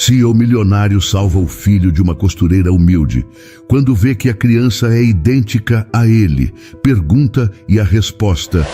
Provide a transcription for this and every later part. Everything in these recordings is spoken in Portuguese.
CEO milionário salva o filho de uma costureira humilde. Quando vê que a criança é idêntica a ele, pergunta e a resposta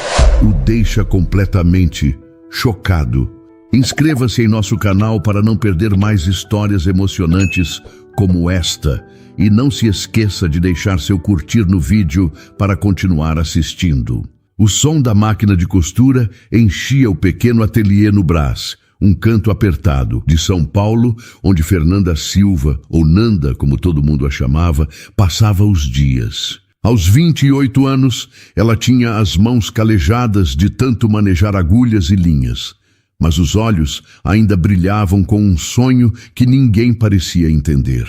o deixa completamente chocado. Inscreva-se em nosso canal para não perder mais histórias emocionantes como esta. E não se esqueça de deixar seu curtir no vídeo para continuar assistindo. O som da máquina de costura enchia o pequeno ateliê no Brás, um canto apertado de São Paulo, onde Fernanda Silva, ou Nanda, como todo mundo a chamava, passava os dias. Aos 28 anos, ela tinha as mãos calejadas de tanto manejar agulhas e linhas, mas os olhos ainda brilhavam com um sonho que ninguém parecia entender.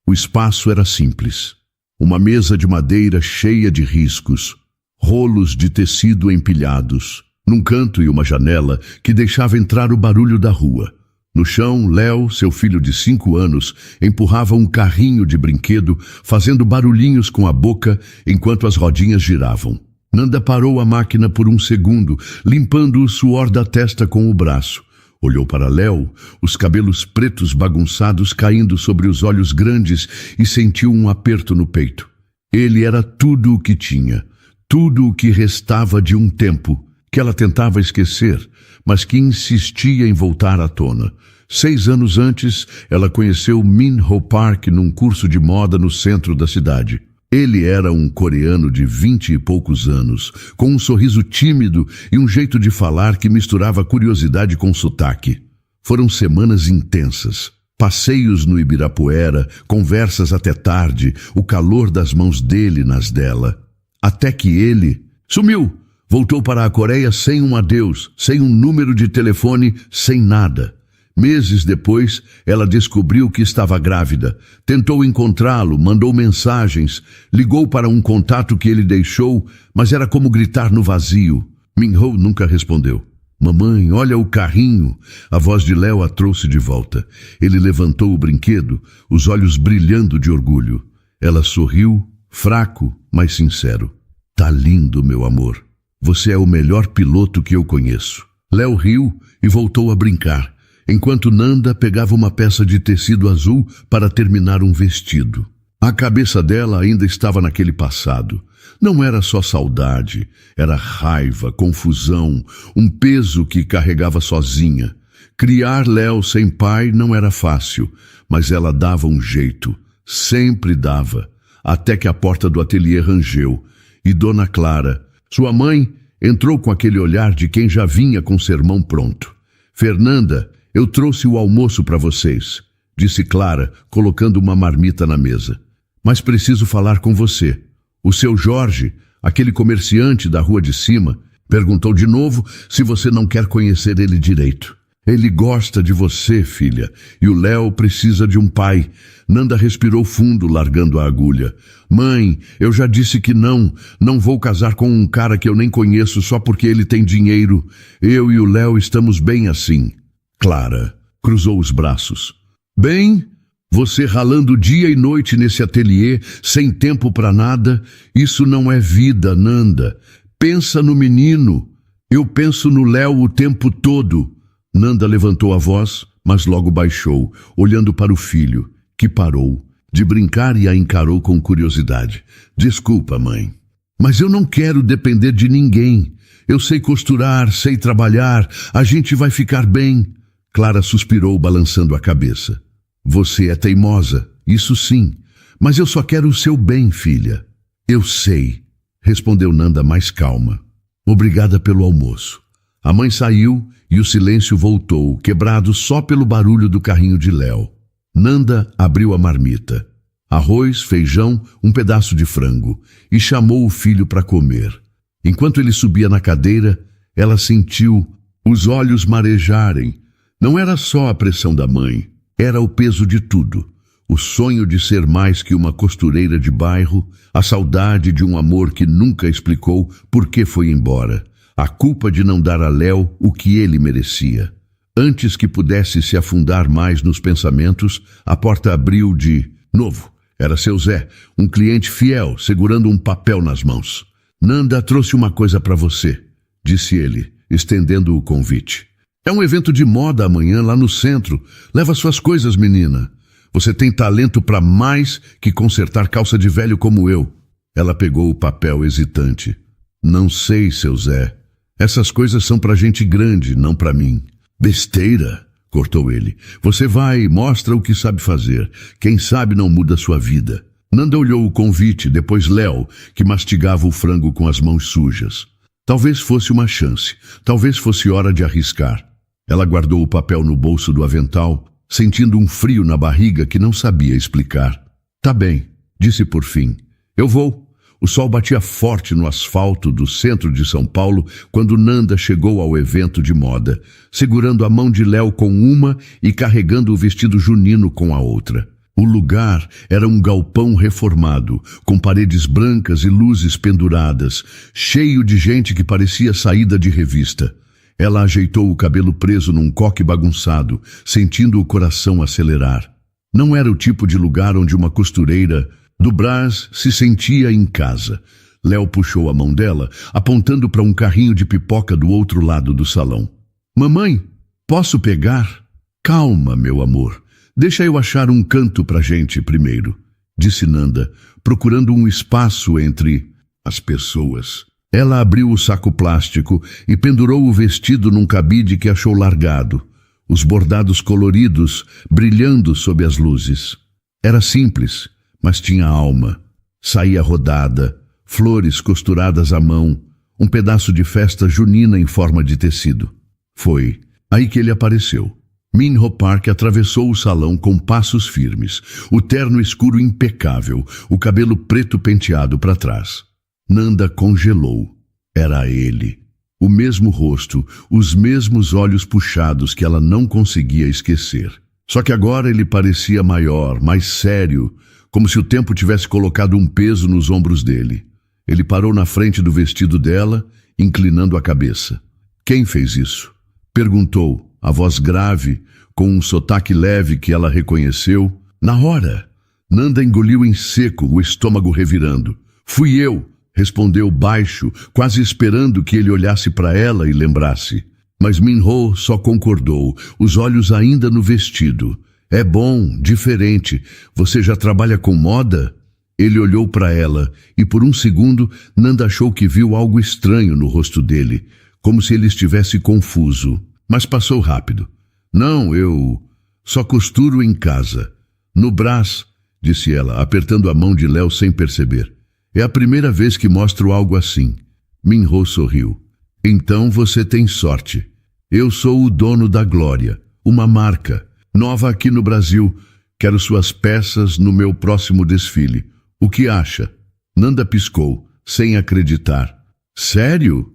O espaço era simples. Uma mesa de madeira cheia de riscos, rolos de tecido empilhados, num canto e uma janela que deixava entrar o barulho da rua. No chão, Léo, seu filho de 5 anos, empurrava um carrinho de brinquedo, fazendo barulhinhos com a boca enquanto as rodinhas giravam. Nanda parou a máquina por um segundo, limpando o suor da testa com o braço. Olhou para Léo, os cabelos pretos bagunçados caindo sobre os olhos grandes, e sentiu um aperto no peito. Ele era tudo o que tinha, tudo o que restava de um tempo que ela tentava esquecer, mas que insistia em voltar à tona. 6 anos antes, ela conheceu Min Ho Park num curso de moda no centro da cidade. Ele era um coreano de 20 e poucos anos, com um sorriso tímido e um jeito de falar que misturava curiosidade com sotaque. Foram semanas intensas. Passeios no Ibirapuera, conversas até tarde, o calor das mãos dele nas dela. Até que ele sumiu. Voltou para a Coreia sem um adeus, sem um número de telefone, sem nada. Meses depois, ela descobriu que estava grávida. Tentou encontrá-lo, mandou mensagens, ligou para um contato que ele deixou, mas era como gritar no vazio. Min-ho nunca respondeu. Mamãe, olha o carrinho. A voz de Léo a trouxe de volta. Ele levantou o brinquedo, os olhos brilhando de orgulho. Ela sorriu, fraco, mas sincero. Tá lindo, meu amor. Você é o melhor piloto que eu conheço. Léo riu e voltou a brincar, enquanto Nanda pegava uma peça de tecido azul para terminar um vestido. A cabeça dela ainda estava naquele passado. Não era só saudade, era raiva, confusão, um peso que carregava sozinha. Criar Léo sem pai não era fácil, mas ela dava um jeito, sempre dava, até que a porta do ateliê rangeu, e Dona Clara, sua mãe, entrou com aquele olhar de quem já vinha com o sermão pronto. Fernanda, eu trouxe o almoço para vocês, disse Clara, colocando uma marmita na mesa. Mas preciso falar com você. O seu Jorge, aquele comerciante da rua de cima, perguntou de novo se você não quer conhecer ele direito. Ele gosta de você, filha, e o Léo precisa de um pai. Nanda respirou fundo, largando a agulha. Mãe, eu já disse que não vou casar com um cara que eu nem conheço só porque ele tem dinheiro. Eu e o Léo estamos bem assim. Clara cruzou os braços. Bem, você ralando dia e noite nesse ateliê, sem tempo para nada, isso não é vida, Nanda. Pensa no menino. Eu penso no Léo o tempo todo. Nanda levantou a voz, mas logo baixou, olhando para o filho, que parou de brincar e a encarou com curiosidade. Desculpa, mãe, mas eu não quero depender de ninguém. Eu sei costurar, sei trabalhar, a gente vai ficar bem. Clara suspirou, balançando a cabeça. Você é teimosa, isso sim, mas eu só quero o seu bem, filha. Eu sei, respondeu Nanda mais calma. Obrigada pelo almoço. A mãe saiu e o silêncio voltou, quebrado só pelo barulho do carrinho de Léo. Nanda abriu a marmita. Arroz, feijão, um pedaço de frango, e chamou o filho para comer. Enquanto ele subia na cadeira, ela sentiu os olhos marejarem. Não era só a pressão da mãe, era o peso de tudo. O sonho de ser mais que uma costureira de bairro, a saudade de um amor que nunca explicou por que foi embora. A culpa de não dar a Léo o que ele merecia. Antes que pudesse se afundar mais nos pensamentos, a porta abriu de novo. Era seu Zé, um cliente fiel, segurando um papel nas mãos. Nanda trouxe uma coisa para você, disse ele, estendendo o convite. É um evento de moda amanhã lá no centro. Leva suas coisas, menina. Você tem talento para mais que consertar calça de velho como eu. Ela pegou o papel hesitante. Não sei, seu Zé. Essas coisas são para gente grande, não para mim. Besteira, cortou ele. Você vai e mostra o que sabe fazer. Quem sabe não muda sua vida. Nanda olhou o convite, depois Léo, que mastigava o frango com as mãos sujas. Talvez fosse uma chance. Talvez fosse hora de arriscar. Ela guardou o papel no bolso do avental, sentindo um frio na barriga que não sabia explicar. Tá bem, disse por fim. Eu vou. O sol batia forte no asfalto do centro de São Paulo quando Nanda chegou ao evento de moda, segurando a mão de Léo com uma e carregando o vestido junino com a outra. O lugar era um galpão reformado, com paredes brancas e luzes penduradas, cheio de gente que parecia saída de revista. Ela ajeitou o cabelo preso num coque bagunçado, sentindo o coração acelerar. Não era o tipo de lugar onde uma costureira do Brás se sentia em casa. Léo puxou a mão dela, apontando para um carrinho de pipoca do outro lado do salão. Mamãe, posso pegar? Calma, meu amor. Deixa eu achar um canto pra gente primeiro, disse Nanda, procurando um espaço entre as pessoas. Ela abriu o saco plástico e pendurou o vestido num cabide que achou largado, os bordados coloridos brilhando sob as luzes. Era simples, mas tinha alma. Saía rodada, flores costuradas à mão, um pedaço de festa junina em forma de tecido. Foi aí que ele apareceu. Minho Park atravessou o salão com passos firmes, o terno escuro impecável, o cabelo preto penteado para trás. Nanda congelou. Era ele. O mesmo rosto, os mesmos olhos puxados que ela não conseguia esquecer. Só que agora ele parecia maior, mais sério, como se o tempo tivesse colocado um peso nos ombros dele. Ele parou na frente do vestido dela, inclinando a cabeça. Quem fez isso? Perguntou, a voz grave, com um sotaque leve que ela reconheceu. Na hora, Nanda engoliu em seco, o estômago revirando. Fui eu, respondeu baixo, quase esperando que ele olhasse para ela e lembrasse. Mas Minho só concordou, os olhos ainda no vestido. É bom, diferente. Você já trabalha com moda? Ele olhou para ela e por um segundo Nanda achou que viu algo estranho no rosto dele, como se ele estivesse confuso. Mas passou rápido. Não, eu só costuro em casa. No Brás, disse ela, apertando a mão de Léo sem perceber. É a primeira vez que mostro algo assim. Minho sorriu. Então você tem sorte. Eu sou o dono da Glória, uma marca, nova aqui no Brasil. Quero suas peças no meu próximo desfile. O que acha? Nanda piscou, sem acreditar. Sério?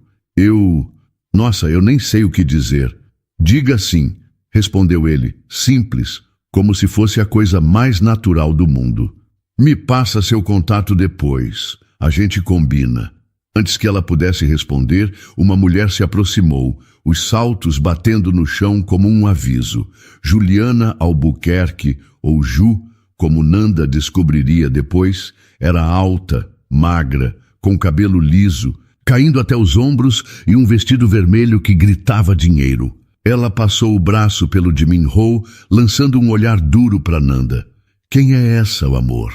Nossa, eu nem sei o que dizer. Diga sim, respondeu ele, simples, como se fosse a coisa mais natural do mundo. Me passa seu contato depois. A gente combina. Antes que ela pudesse responder, uma mulher se aproximou, os saltos batendo no chão como um aviso. Juliana Albuquerque, ou Ju, como Nanda descobriria depois, era alta, magra, com cabelo liso, caindo até os ombros e um vestido vermelho que gritava dinheiro. Ela passou o braço pelo de Minho, lançando um olhar duro para Nanda. Quem é essa, o amor?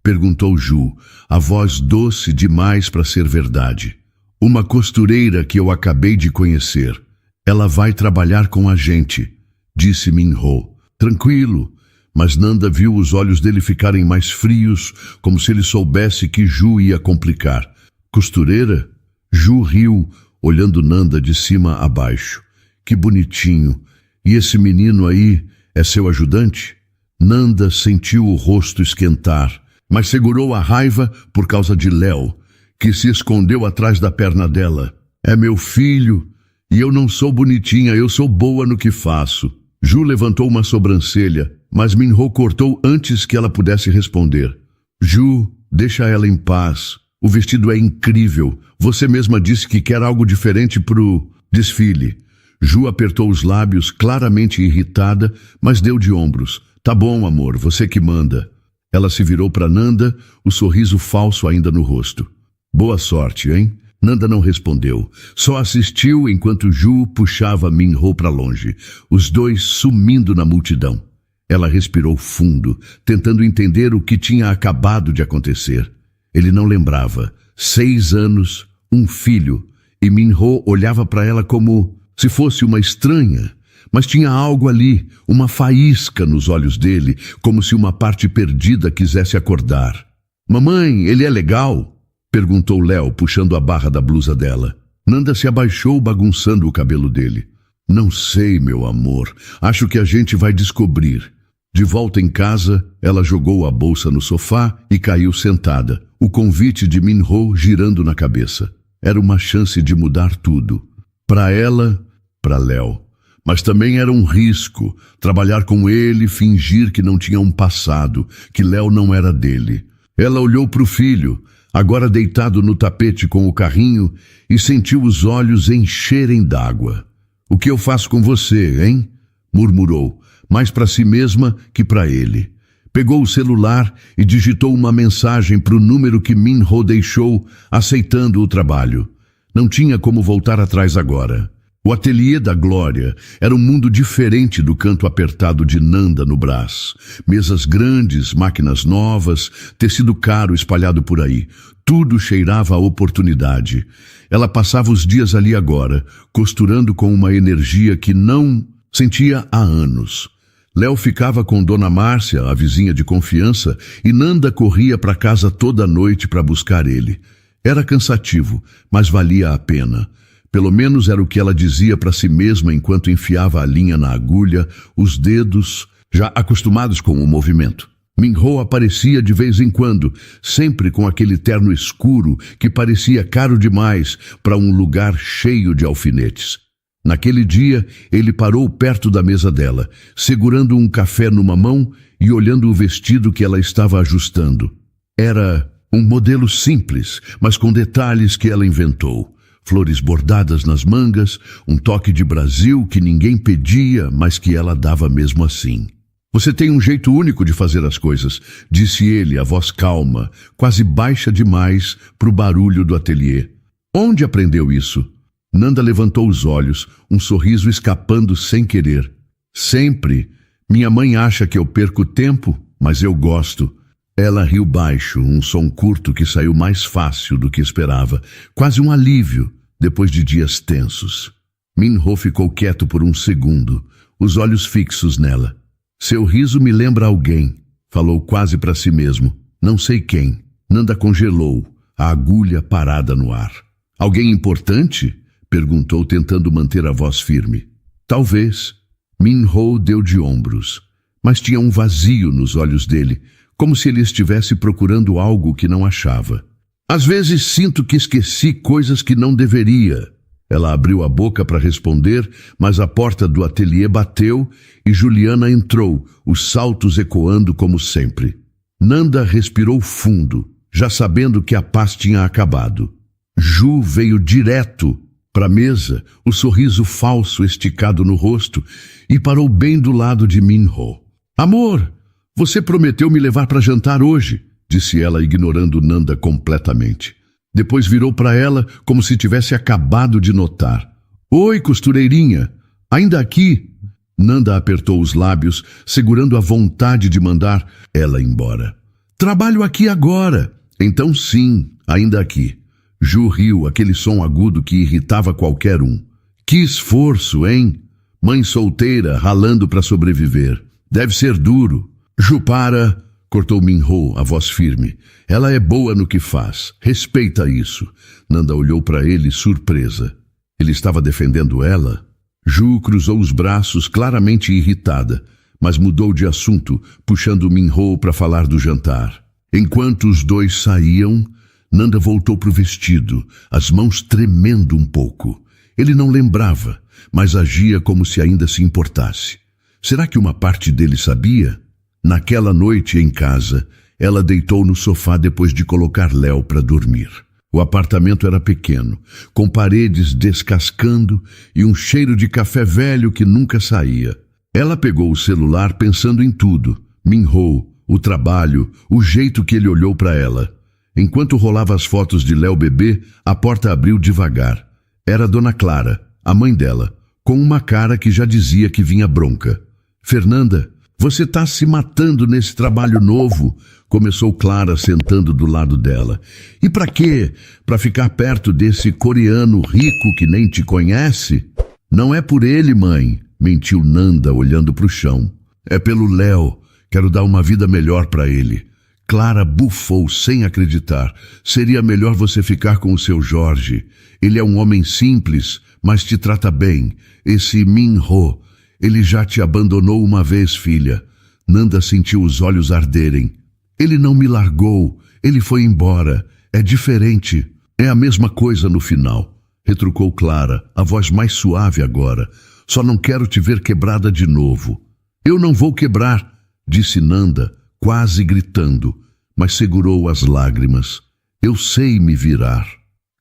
Perguntou Ju, a voz doce demais para ser verdade. Uma costureira que eu acabei de conhecer. Ela vai trabalhar com a gente, disse Minho. Tranquilo, mas Nanda viu os olhos dele ficarem mais frios, como se ele soubesse que Ju ia complicar. Costureira? Ju riu, olhando Nanda de cima a baixo. Que bonitinho. E esse menino aí é seu ajudante? Nanda sentiu o rosto esquentar, mas segurou a raiva por causa de Léo, que se escondeu atrás da perna dela. É meu filho, e eu não sou bonitinha, eu sou boa no que faço. Ju levantou uma sobrancelha, mas Minho cortou antes que ela pudesse responder. Ju, deixa ela em paz. O vestido é incrível. Você mesma disse que quer algo diferente pro desfile. Ju apertou os lábios, claramente irritada, mas deu de ombros. Tá bom, amor, você que manda. Ela se virou para Nanda, o sorriso falso ainda no rosto. Boa sorte, hein? Nanda não respondeu, só assistiu enquanto Ju puxava Min-ho para longe, os dois sumindo na multidão. Ela respirou fundo, tentando entender o que tinha acabado de acontecer. Ele não lembrava. 6 anos, um filho, e Min-ho olhava para ela como se fosse uma estranha, mas tinha algo ali, uma faísca nos olhos dele, como se uma parte perdida quisesse acordar. Mamãe, ele é legal? Perguntou Léo, puxando a barra da blusa dela. Nanda se abaixou, bagunçando o cabelo dele. Não sei, meu amor. Acho que a gente vai descobrir. De volta em casa, ela jogou a bolsa no sofá e caiu sentada, o convite de Min-ho girando na cabeça. Era uma chance de mudar tudo. Para ela, para Léo. Mas também era um risco, trabalhar com ele, fingir que não tinha um passado, que Léo não era dele. Ela olhou para o filho, agora deitado no tapete com o carrinho, e sentiu os olhos encherem d'água. O que eu faço com você, hein? Murmurou, mais para si mesma que para ele. Pegou o celular e digitou uma mensagem para o número que Min-ho deixou, aceitando o trabalho. Não tinha como voltar atrás agora. O ateliê da Glória era um mundo diferente do canto apertado de Nanda no Brás. Mesas grandes, máquinas novas, tecido caro espalhado por aí. Tudo cheirava a oportunidade. Ela passava os dias ali agora, costurando com uma energia que não sentia há anos. Léo ficava com Dona Márcia, a vizinha de confiança, e Nanda corria para casa toda noite para buscar ele. Era cansativo, mas valia a pena. Pelo menos era o que ela dizia para si mesma enquanto enfiava a linha na agulha, os dedos já acostumados com o movimento. Min-ho aparecia de vez em quando, sempre com aquele terno escuro que parecia caro demais para um lugar cheio de alfinetes. Naquele dia, ele parou perto da mesa dela, segurando um café numa mão e olhando o vestido que ela estava ajustando. Era um modelo simples, mas com detalhes que ela inventou. Flores bordadas nas mangas, um toque de Brasil que ninguém pedia, mas que ela dava mesmo assim. Você tem um jeito único de fazer as coisas, disse ele, a voz calma, quase baixa demais para o barulho do ateliê. Onde aprendeu isso? Nanda levantou os olhos, um sorriso escapando sem querer. Sempre. Minha mãe acha que eu perco tempo, mas eu gosto. Ela riu baixo, um som curto que saiu mais fácil do que esperava, quase um alívio, depois de dias tensos. Min-ho ficou quieto por um segundo, os olhos fixos nela. Seu riso me lembra alguém, falou quase para si mesmo. Não sei quem. Nanda congelou, a agulha parada no ar. Alguém importante? Perguntou, tentando manter a voz firme. Talvez. Min-ho deu de ombros, mas tinha um vazio nos olhos dele, como se ele estivesse procurando algo que não achava. Às vezes sinto que esqueci coisas que não deveria. Ela abriu a boca para responder, mas a porta do ateliê bateu e Juliana entrou, os saltos ecoando como sempre. Nanda respirou fundo, já sabendo que a paz tinha acabado. Ju veio direto para a mesa, o sorriso falso esticado no rosto, e parou bem do lado de Min-ho. Amor! Você prometeu me levar para jantar hoje, disse ela, ignorando Nanda completamente. Depois virou para ela como se tivesse acabado de notar. Oi, costureirinha, ainda aqui? Nanda apertou os lábios, segurando a vontade de mandar ela embora. Trabalho aqui agora. Então sim, ainda aqui. Ju riu, aquele som agudo que irritava qualquer um. Que esforço, hein? Mãe solteira, ralando para sobreviver. Deve ser duro. Ju, para, cortou Min-ho, a voz firme. Ela é boa no que faz. Respeita isso. Nanda olhou para ele, surpresa. Ele estava defendendo ela? Ju cruzou os braços, claramente irritada, mas mudou de assunto, puxando Min-ho para falar do jantar. Enquanto os dois saíam, Nanda voltou para o vestido, as mãos tremendo um pouco. Ele não lembrava, mas agia como se ainda se importasse. Será que uma parte dele sabia? Naquela noite em casa, ela deitou no sofá depois de colocar Léo para dormir. O apartamento era pequeno, com paredes descascando e um cheiro de café velho que nunca saía. Ela pegou o celular pensando em tudo. Min-ho, o trabalho, o jeito que ele olhou para ela. Enquanto rolava as fotos de Léo bebê, a porta abriu devagar. Era Dona Clara, a mãe dela, com uma cara que já dizia que vinha bronca. Fernanda, você tá se matando nesse trabalho novo, começou Clara sentando do lado dela. E pra quê? Pra ficar perto desse coreano rico que nem te conhece? Não é por ele, mãe, mentiu Nanda olhando pro chão. É pelo Léo. Quero dar uma vida melhor pra ele. Clara bufou sem acreditar. Seria melhor você ficar com o seu Jorge. Ele é um homem simples, mas te trata bem. Esse Min-ho, ele já te abandonou uma vez, filha. Nanda sentiu os olhos arderem. Ele não me largou. Ele foi embora. É diferente. É a mesma coisa no final. Retrucou Clara, a voz mais suave agora. Só não quero te ver quebrada de novo. Eu não vou quebrar, disse Nanda, quase gritando, mas segurou as lágrimas. Eu sei me virar.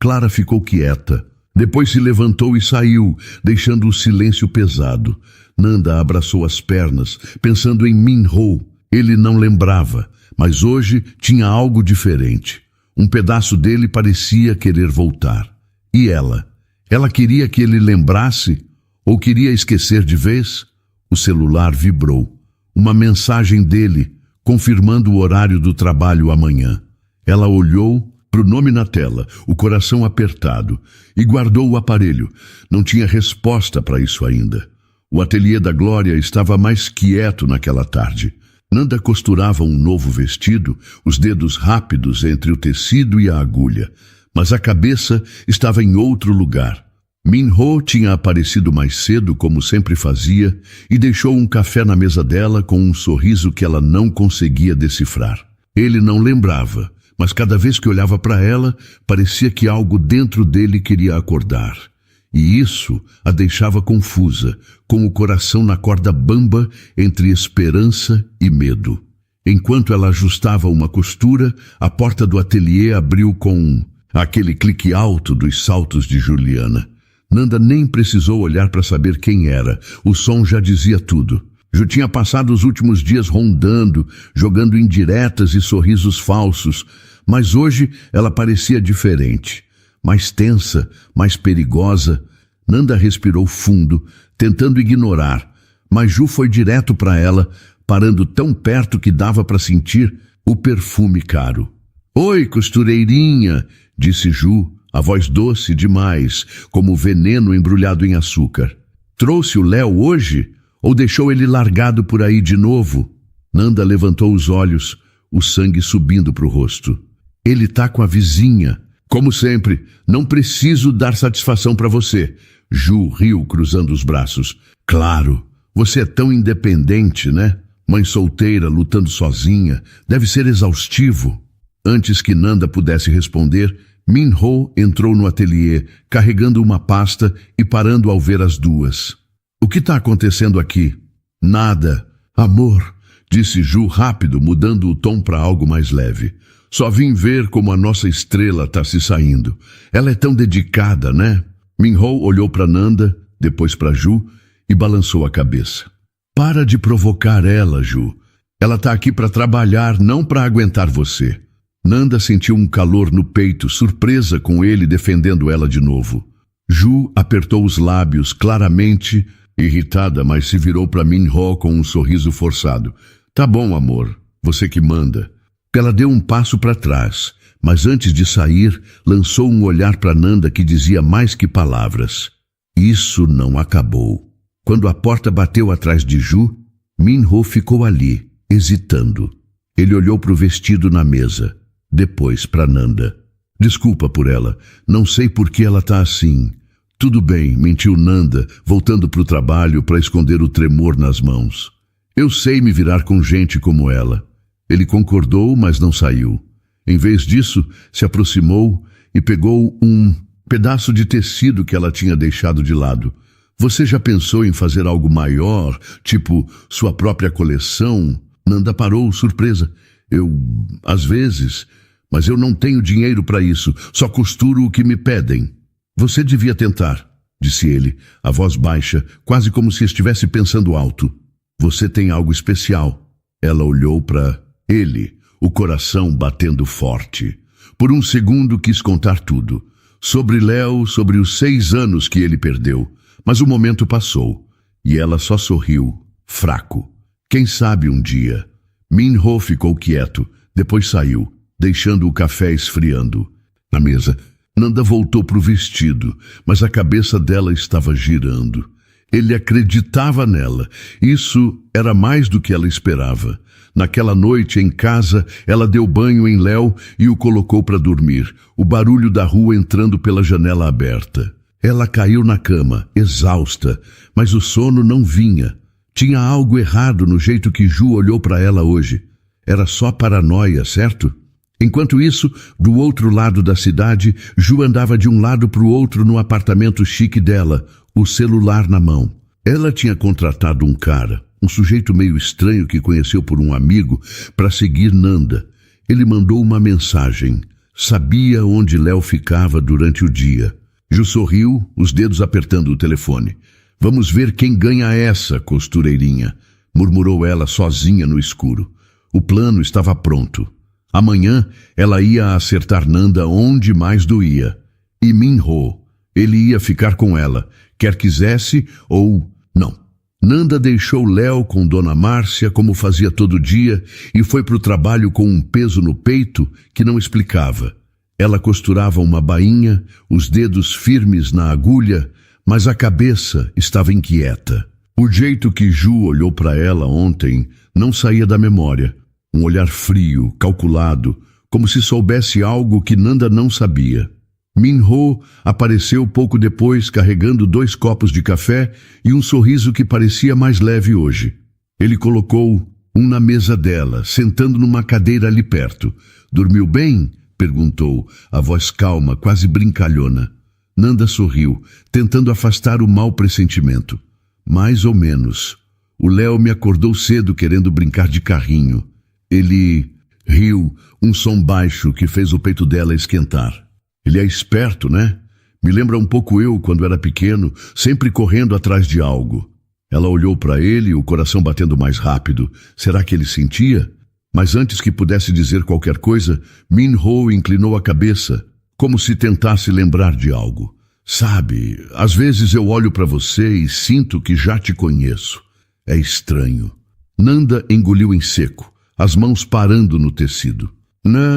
Clara ficou quieta. Depois se levantou e saiu, deixando o silêncio pesado. Nanda abraçou as pernas, pensando em Min-ho. Ele não lembrava, mas hoje tinha algo diferente. Um pedaço dele parecia querer voltar. E ela? Ela queria que ele lembrasse? Ou queria esquecer de vez? O celular vibrou. Uma mensagem dele, confirmando o horário do trabalho amanhã. Ela olhou para o nome na tela, o coração apertado, e guardou o aparelho. Não tinha resposta para isso ainda. O ateliê da Glória estava mais quieto naquela tarde. Nanda costurava um novo vestido, os dedos rápidos entre o tecido e a agulha. Mas a cabeça estava em outro lugar. Min-ho tinha aparecido mais cedo, como sempre fazia, e deixou um café na mesa dela com um sorriso que ela não conseguia decifrar. Ele não lembrava, mas cada vez que olhava para ela, parecia que algo dentro dele queria acordar. E isso a deixava confusa, com o coração na corda bamba entre esperança e medo. Enquanto ela ajustava uma costura, a porta do ateliê abriu com aquele clique alto dos saltos de Juliana. Nanda nem precisou olhar para saber quem era. O som já dizia tudo. Ju tinha passado os últimos dias rondando, jogando indiretas e sorrisos falsos, mas hoje ela parecia diferente. Mais tensa, mais perigosa. Nanda respirou fundo, tentando ignorar, mas Ju foi direto para ela, parando tão perto que dava para sentir o perfume caro. Oi, costureirinha, disse Ju, a voz doce demais, como veneno embrulhado em açúcar. Trouxe o Léo hoje? Ou deixou ele largado por aí de novo? Nanda levantou os olhos, o sangue subindo para o rosto. Ele tá com a vizinha. Como sempre, não preciso dar satisfação para você. Ju riu, cruzando os braços. Claro, você é tão independente, né? Mãe solteira, lutando sozinha. Deve ser exaustivo. Antes que Nanda pudesse responder, Min-ho entrou no ateliê, carregando uma pasta e parando ao ver as duas. O que está acontecendo aqui? Nada. Amor, disse Ju rápido, mudando o tom para algo mais leve. Só vim ver como a nossa estrela está se saindo. Ela é tão dedicada, né? Min-ho olhou para Nanda, depois para Ju e balançou a cabeça. Para de provocar ela, Ju. Ela está aqui para trabalhar, não para aguentar você. Nanda sentiu um calor no peito, surpresa com ele defendendo ela de novo. Ju apertou os lábios claramente, irritada, mas se virou para Min-ho com um sorriso forçado. Tá bom, amor, você que manda. Ela deu um passo para trás, mas antes de sair, lançou um olhar para Nanda que dizia mais que palavras. Isso não acabou. Quando a porta bateu atrás de Ju, Min-ho ficou ali, hesitando. Ele olhou para o vestido na mesa, depois para Nanda. Desculpa por ela, não sei por que ela está assim. Tudo bem, mentiu Nanda, voltando para o trabalho para esconder o tremor nas mãos. Eu sei me virar com gente como ela. Ele concordou, mas não saiu. Em vez disso, se aproximou e pegou um pedaço de tecido que ela tinha deixado de lado. Você já pensou em fazer algo maior, tipo sua própria coleção? Nanda parou, surpresa. Às vezes, mas eu não tenho dinheiro para isso, só costuro o que me pedem. Você devia tentar, disse ele, a voz baixa, quase como se estivesse pensando alto. Você tem algo especial. Ela olhou para ele, o coração batendo forte. Por um segundo quis contar tudo. Sobre Léo, sobre os 6 anos que ele perdeu. Mas o momento passou. E ela só sorriu, fraco. Quem sabe um dia. Min-ho ficou quieto, depois saiu, deixando o café esfriando. Na mesa, Nanda voltou para o vestido, mas a cabeça dela estava girando. Ele acreditava nela. Isso era mais do que ela esperava. Naquela noite, em casa, ela deu banho em Léo e o colocou para dormir, o barulho da rua entrando pela janela aberta. Ela caiu na cama, exausta, mas o sono não vinha. Tinha algo errado no jeito que Ju olhou para ela hoje. Era só paranoia, certo? Enquanto isso, do outro lado da cidade, Ju andava de um lado para o outro no apartamento chique dela, o celular na mão. Ela tinha contratado um cara, um sujeito meio estranho que conheceu por um amigo, para seguir Nanda. Ele mandou uma mensagem. Sabia onde Léo ficava durante o dia. Ju sorriu, os dedos apertando o telefone. Vamos ver quem ganha essa, costureirinha, murmurou ela sozinha no escuro. O plano estava pronto. Amanhã ela ia acertar Nanda onde mais doía. E Min-ho, ele ia ficar com ela, quer quisesse ou não. Nanda deixou Léo com Dona Márcia, como fazia todo dia, e foi para o trabalho com um peso no peito que não explicava. Ela costurava uma bainha, os dedos firmes na agulha, mas a cabeça estava inquieta. O jeito que Ju olhou para ela ontem não saía da memória. Um olhar frio, calculado, como se soubesse algo que Nanda não sabia. Min-ho apareceu pouco depois carregando 2 copos de café e um sorriso que parecia mais leve hoje. Ele colocou um na mesa dela, sentando numa cadeira ali perto. Dormiu bem? Perguntou, a voz calma, quase brincalhona. Nanda sorriu, tentando afastar o mau pressentimento. Mais ou menos. O Léo me acordou cedo querendo brincar de carrinho. Ele riu, um som baixo que fez o peito dela esquentar. Ele é esperto, né? Me lembra um pouco eu quando era pequeno, sempre correndo atrás de algo. Ela olhou para ele, o coração batendo mais rápido. Será que ele sentia? Mas antes que pudesse dizer qualquer coisa, Min-ho inclinou a cabeça, como se tentasse lembrar de algo. Sabe, às vezes eu olho para você e sinto que já te conheço. É estranho. Nanda engoliu em seco, as mãos parando no tecido.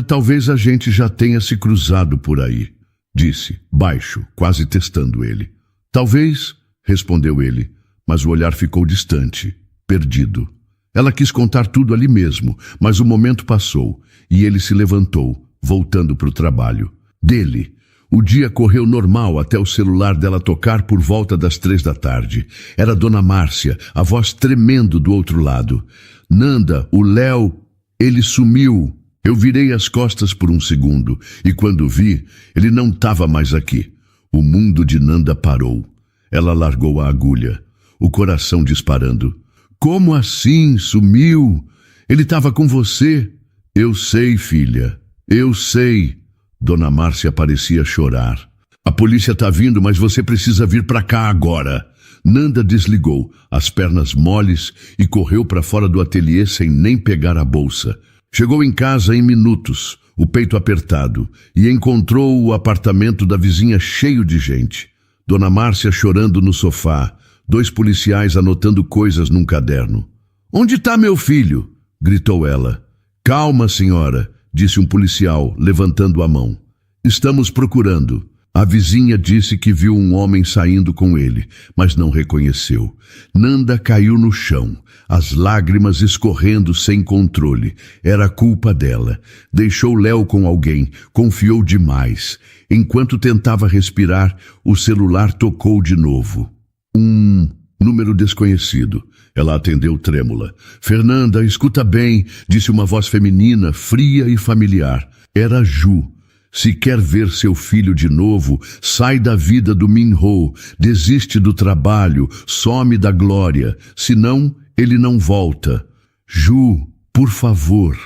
Talvez a gente já tenha se cruzado por aí, disse, baixo, quase testando ele. Talvez, respondeu ele, mas o olhar ficou distante, perdido. Ela quis contar tudo ali mesmo, mas o momento passou e ele se levantou, voltando para o trabalho. Dele, o dia correu normal até o celular dela tocar por volta das 3 da tarde. Era Dona Márcia, a voz tremendo do outro lado. Nanda, o Léo, ele sumiu. Eu virei as costas por um segundo e quando vi, ele não estava mais aqui. O mundo de Nanda parou. Ela largou a agulha, o coração disparando. Como assim? Sumiu? Ele estava com você? Eu sei, filha. Eu sei. Dona Márcia parecia chorar. A polícia está vindo, mas você precisa vir para cá agora. Nanda desligou, as pernas moles, e correu para fora do ateliê sem nem pegar a bolsa. Chegou em casa em minutos, o peito apertado, e encontrou o apartamento da vizinha cheio de gente. Dona Márcia chorando no sofá, 2 policiais anotando coisas num caderno. Onde está meu filho? Gritou ela. Calma, senhora, disse um policial, levantando a mão. Estamos procurando. A vizinha disse que viu um homem saindo com ele, mas não reconheceu. Nanda caiu no chão, as lágrimas escorrendo sem controle. Era culpa dela. Deixou Léo com alguém, confiou demais. Enquanto tentava respirar, o celular tocou de novo. Número desconhecido. Ela atendeu trêmula. Fernanda, escuta bem, disse uma voz feminina, fria e familiar. Era Ju. Se quer ver seu filho de novo, sai da vida do Min-ho, desiste do trabalho, some da glória, senão ele não volta. Ju, por favor,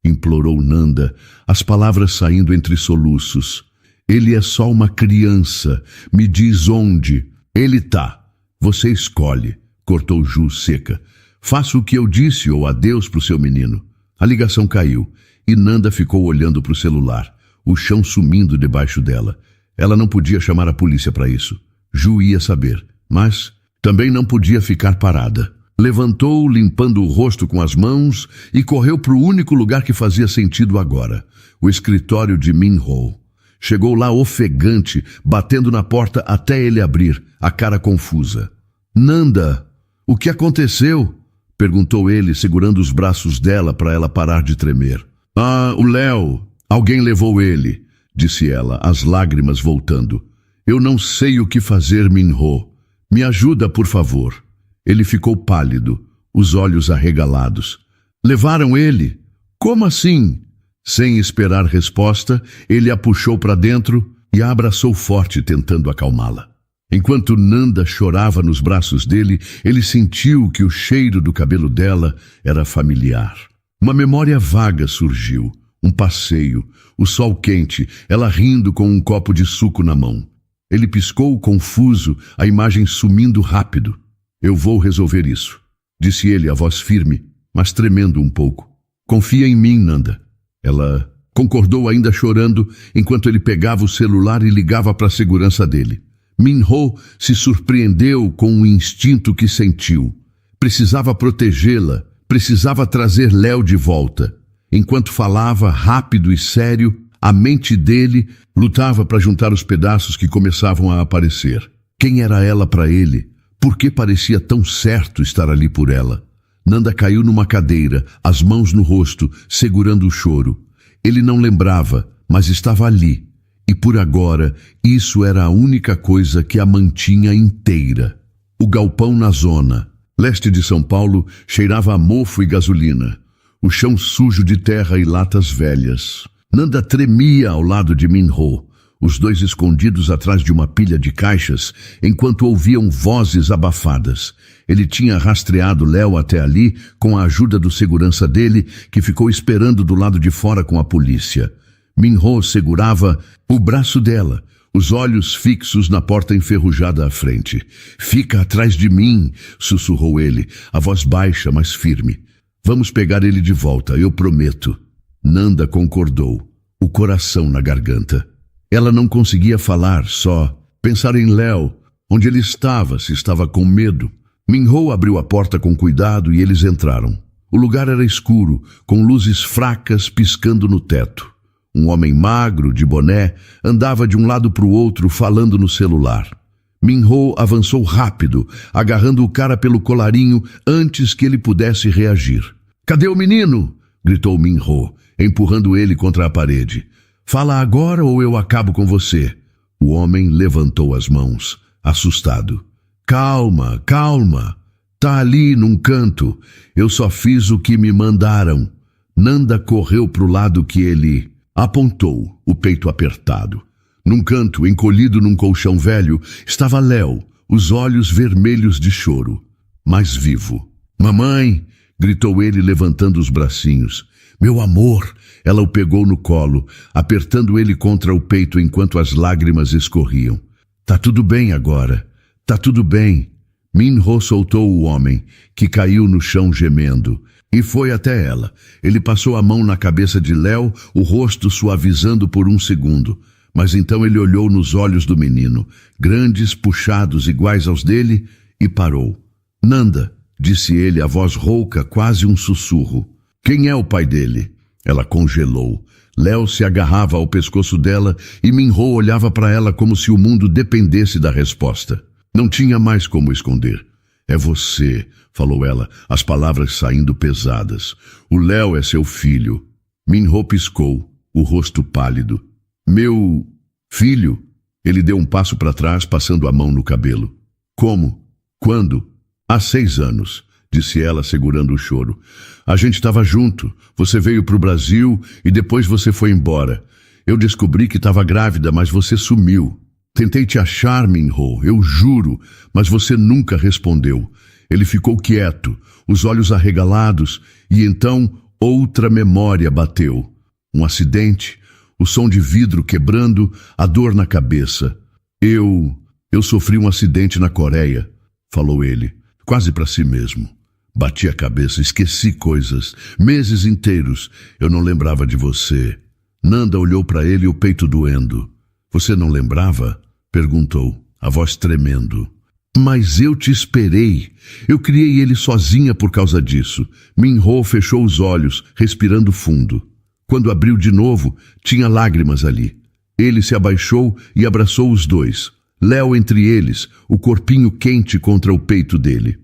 implorou Nanda, as palavras saindo entre soluços. Ele é só uma criança, me diz onde. Ele tá. Você escolhe, cortou Ju seca. Faça o que eu disse ou adeus pro seu menino. A ligação caiu e Nanda ficou olhando pro celular. o chão sumindo debaixo dela. Ela não podia chamar a polícia para isso. Ju ia saber, mas também não podia ficar parada. Levantou, limpando o rosto com as mãos, e correu para o único lugar que fazia sentido agora, o escritório de Min-ho. Chegou lá ofegante, batendo na porta até ele abrir, a cara confusa. Nanda, o que aconteceu? Perguntou ele, segurando os braços dela para ela parar de tremer. Ah, o Léo. Alguém levou ele, disse ela, as lágrimas voltando. Eu não sei o que fazer, Min-ho. Me ajuda, por favor. Ele ficou pálido, os olhos arregalados. Levaram ele? Como assim? Sem esperar resposta, ele a puxou para dentro e a abraçou forte, tentando acalmá-la. Enquanto Nanda chorava nos braços dele, ele sentiu que o cheiro do cabelo dela era familiar. Uma memória vaga surgiu, um passeio, o sol quente, ela rindo com um copo de suco na mão. Ele piscou confuso, a imagem sumindo rápido. Eu vou resolver isso, disse ele, a voz firme, mas tremendo um pouco. Confia em mim, Nanda. Ela concordou, ainda chorando, enquanto ele pegava o celular e ligava para a segurança dele. Min-ho se surpreendeu com o instinto que sentiu. Precisava protegê-la, precisava trazer Léo de volta. Enquanto falava, rápido e sério, a mente dele lutava para juntar os pedaços que começavam a aparecer. Quem era ela para ele? Por que parecia tão certo estar ali por ela? Nanda caiu numa cadeira, as mãos no rosto, segurando o choro. Ele não lembrava, mas estava ali. E por agora, isso era a única coisa que a mantinha inteira. O galpão na zona leste de São Paulo cheirava a mofo e gasolina. O chão sujo de terra e latas velhas. Nanda tremia ao lado de Min-ho, os dois escondidos atrás de uma pilha de caixas, enquanto ouviam vozes abafadas. Ele tinha rastreado Léo até ali com a ajuda do segurança dele, que ficou esperando do lado de fora com a polícia. Min-ho segurava o braço dela, os olhos fixos na porta enferrujada à frente. Fica atrás de mim, sussurrou ele, a voz baixa, mas firme. Vamos pegar ele de volta, eu prometo. Nanda concordou, o coração na garganta. Ela não conseguia falar, só pensar em Léo, onde ele estava, se estava com medo. Min-ho abriu a porta com cuidado e eles entraram. O lugar era escuro, com luzes fracas piscando no teto. Um homem magro, de boné, andava de um lado para o outro falando no celular. Min-ho avançou rápido, agarrando o cara pelo colarinho antes que ele pudesse reagir. Cadê o menino? Gritou Min-ho, empurrando ele contra a parede. Fala agora ou eu acabo com você. O homem levantou as mãos, assustado. Calma, calma. Tá ali num canto. Eu só fiz o que me mandaram. Nanda correu para o lado que ele apontou, o peito apertado. Num canto, encolhido num colchão velho, estava Léo, os olhos vermelhos de choro, mas vivo. Mamãe! Gritou ele, levantando os bracinhos. Meu amor! Ela o pegou no colo, apertando ele contra o peito enquanto as lágrimas escorriam. Tá tudo bem agora. Tá tudo bem. Min-ho soltou o homem, que caiu no chão gemendo, e foi até ela. Ele passou a mão na cabeça de Léo, o rosto suavizando por um segundo. Mas então ele olhou nos olhos do menino, grandes, puxados, iguais aos dele, e parou. Nanda, disse ele, a voz rouca, quase um sussurro. Quem é o pai dele? Ela congelou. Léo se agarrava ao pescoço dela e Min-ho olhava para ela como se o mundo dependesse da resposta. Não tinha mais como esconder. É você, falou ela, as palavras saindo pesadas. O Léo é seu filho. Min-ho piscou, o rosto pálido. Meu filho? Ele deu um passo para trás, passando a mão no cabelo. Como? Quando? Há 6 anos, disse ela, segurando o choro. A gente estava junto. Você veio para o Brasil e depois você foi embora. Eu descobri que estava grávida, mas você sumiu. Tentei te achar, Min-ho, eu juro, mas você nunca respondeu. Ele ficou quieto, os olhos arregalados, e então outra memória bateu. Um acidente, o som de vidro quebrando, a dor na cabeça. Eu sofri um acidente na Coreia, falou ele, quase para si mesmo. Bati a cabeça, esqueci coisas, meses inteiros. Eu não lembrava de você. Nanda olhou para ele, o peito doendo. Você não lembrava? Perguntou, a voz tremendo. Mas eu te esperei. Eu criei ele sozinha por causa disso. Min-ho fechou os olhos, respirando fundo. Quando abriu de novo, tinha lágrimas ali. Ele se abaixou e abraçou os dois. Léo entre eles, o corpinho quente contra o peito dele.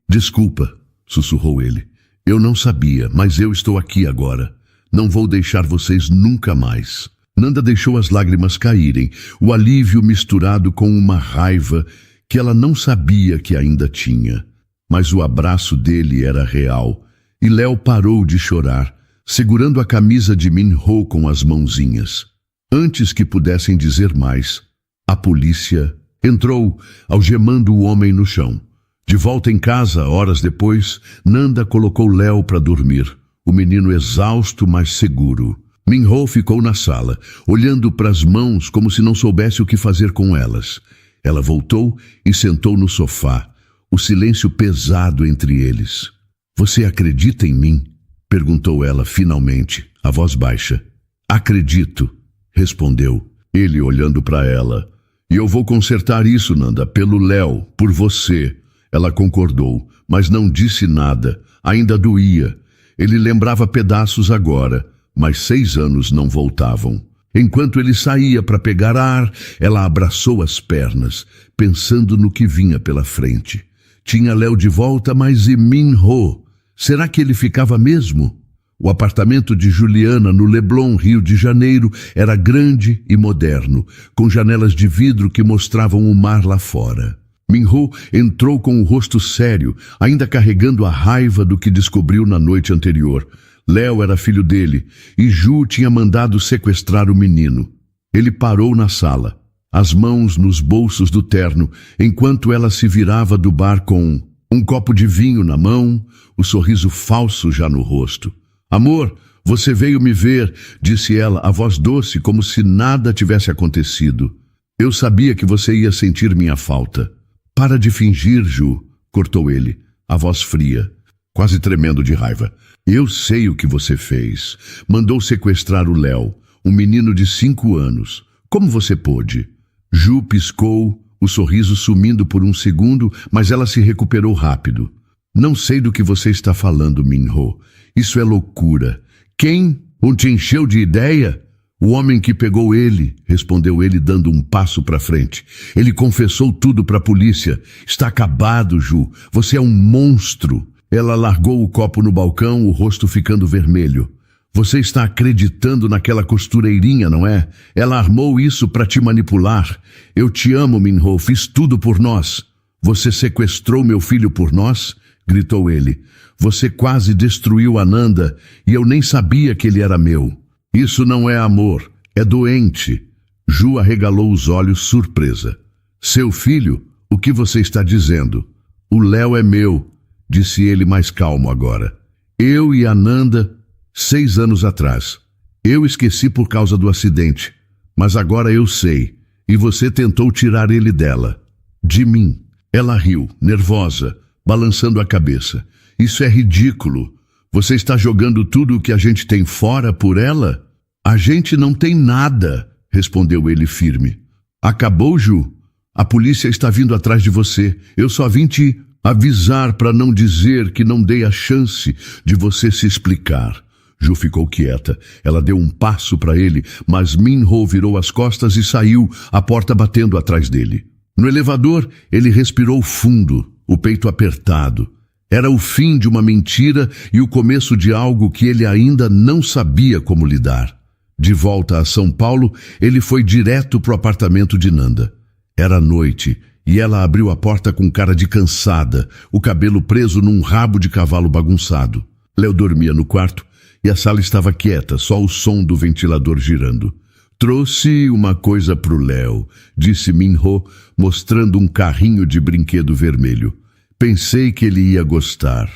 Desculpa, sussurrou ele. Eu não sabia, mas eu estou aqui agora. Não vou deixar vocês nunca mais. Nanda deixou as lágrimas caírem, o alívio misturado com uma raiva que ela não sabia que ainda tinha. Mas o abraço dele era real, e Léo parou de chorar, segurando a camisa de Min-ho com as mãozinhas. Antes que pudessem dizer mais, a polícia entrou, algemando o homem no chão. De volta em casa, horas depois, Nanda colocou Léo para dormir, o menino exausto, mas seguro. Min-ho ficou na sala, olhando para as mãos como se não soubesse o que fazer com elas. Ela voltou e sentou no sofá, o silêncio pesado entre eles. Você acredita em mim? Perguntou ela finalmente, a voz baixa. Acredito, respondeu, ele olhando para ela. E eu vou consertar isso, Nanda, pelo Léo, por você. Ela concordou, mas não disse nada, ainda doía. Ele lembrava pedaços agora, mas 6 anos não voltavam. Enquanto ele saía para pegar ar, ela abraçou as pernas, pensando no que vinha pela frente. Tinha Léo de volta, mas e Min-ho? Será que ele ficava mesmo? O apartamento de Juliana, no Leblon, Rio de Janeiro, era grande e moderno, com janelas de vidro que mostravam o mar lá fora. Min-ho entrou com o rosto sério, ainda carregando a raiva do que descobriu na noite anterior. Léo era filho dele, e Ju tinha mandado sequestrar o menino. Ele parou na sala, as mãos nos bolsos do terno, enquanto ela se virava do bar com um copo de vinho na mão, o sorriso falso já no rosto. Amor, você veio me ver, disse ela, a voz doce, como se nada tivesse acontecido. Eu sabia que você ia sentir minha falta. Para de fingir, Ju, cortou ele, a voz fria, quase tremendo de raiva. Eu sei o que você fez. Mandou sequestrar o Léo, um menino de 5 anos. Como você pôde? Ju piscou, o sorriso sumindo por um segundo, mas ela se recuperou rápido. Não sei do que você está falando, Min-ho. Isso é loucura. Quem te encheu de ideia? O homem que pegou ele, respondeu ele dando um passo para frente. Ele confessou tudo para a polícia. Está acabado, Ju. Você é um monstro. Ela largou o copo no balcão, o rosto ficando vermelho. Você está acreditando naquela costureirinha, não é? Ela armou isso para te manipular. Eu te amo, Min-ho, fiz tudo por nós. Você sequestrou meu filho por nós? Gritou ele. Você quase destruiu a Nanda e eu nem sabia que ele era meu. Isso não é amor, é doente. Ju arregalou os olhos surpresa. Seu filho? O que você está dizendo? O Léo é meu, disse ele mais calmo agora. Eu e a Nanda, 6 anos atrás. Eu esqueci por causa do acidente, mas agora eu sei. E você tentou tirar ele dela. De mim. Ela riu, nervosa, balançando a cabeça. Isso é ridículo. Você está jogando tudo o que a gente tem fora por ela? A gente não tem nada, respondeu ele firme. Acabou, Ju? A polícia está vindo atrás de você. Eu só vim te avisar para não dizer que não dei a chance de você se explicar. Ju ficou quieta. Ela deu um passo para ele, mas Min-ho virou as costas e saiu, a porta batendo atrás dele. No elevador, ele respirou fundo, o peito apertado. Era o fim de uma mentira e o começo de algo que ele ainda não sabia como lidar. De volta a São Paulo, ele foi direto para o apartamento de Nanda. Era noite e ela abriu a porta com cara de cansada, o cabelo preso num rabo de cavalo bagunçado. Léo dormia no quarto e a sala estava quieta, só o som do ventilador girando. Trouxe uma coisa pro Léo, disse Min-ho, mostrando um carrinho de brinquedo vermelho. Pensei que ele ia gostar.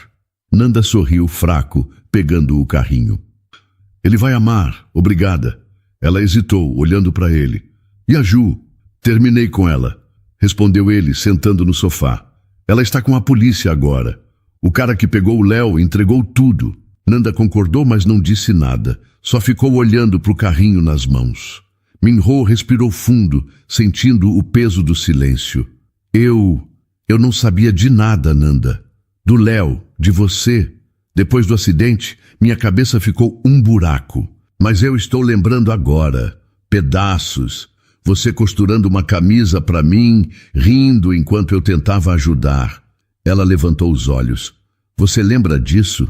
Nanda sorriu fraco, pegando o carrinho. Ele vai amar, obrigada. Ela hesitou, olhando para ele. E a Ju? Terminei com ela, respondeu ele, sentando no sofá. Ela está com a polícia agora. O cara que pegou o Léo entregou tudo. Nanda concordou, mas não disse nada. Só ficou olhando para o carrinho nas mãos. Minho respirou fundo, sentindo o peso do silêncio. Eu não sabia de nada, Nanda. Do Léo, de você. Depois do acidente, minha cabeça ficou um buraco. Mas eu estou lembrando agora. Pedaços. Você costurando uma camisa para mim, rindo enquanto eu tentava ajudar. Ela levantou os olhos. Você lembra disso?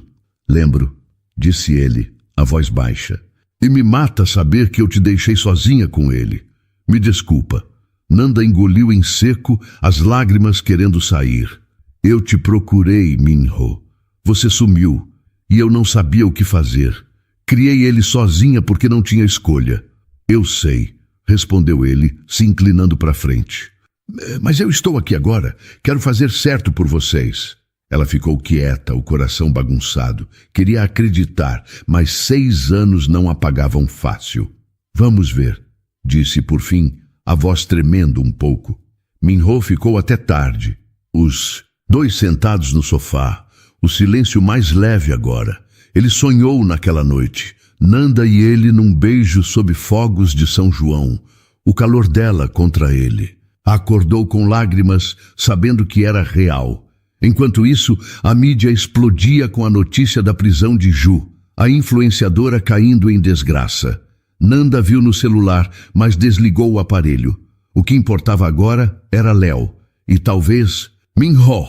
Lembro, disse ele, a voz baixa. E me mata saber que eu te deixei sozinha com ele. Me desculpa. Nanda engoliu em seco, as lágrimas querendo sair. Eu te procurei, Minho. Você sumiu, e eu não sabia o que fazer. Criei ele sozinha porque não tinha escolha. Eu sei, respondeu ele, se inclinando para frente. Mas eu estou aqui agora. Quero fazer certo por vocês. Ela ficou quieta, o coração bagunçado. Queria acreditar, mas 6 anos não apagavam fácil. Vamos ver, disse por fim, a voz tremendo um pouco. Minho ficou até tarde. Os 2 sentados no sofá. O silêncio mais leve agora. Ele sonhou naquela noite. Nanda e ele num beijo sob fogos de São João. O calor dela contra ele. Acordou com lágrimas, sabendo que era real. Enquanto isso, a mídia explodia com a notícia da prisão de Ju, a influenciadora caindo em desgraça. Nanda viu no celular, mas desligou o aparelho. O que importava agora era Léo, e talvez Minho.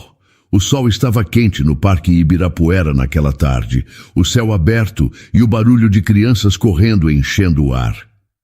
O sol estava quente no Parque Ibirapuera naquela tarde, o céu aberto e o barulho de crianças correndo enchendo o ar.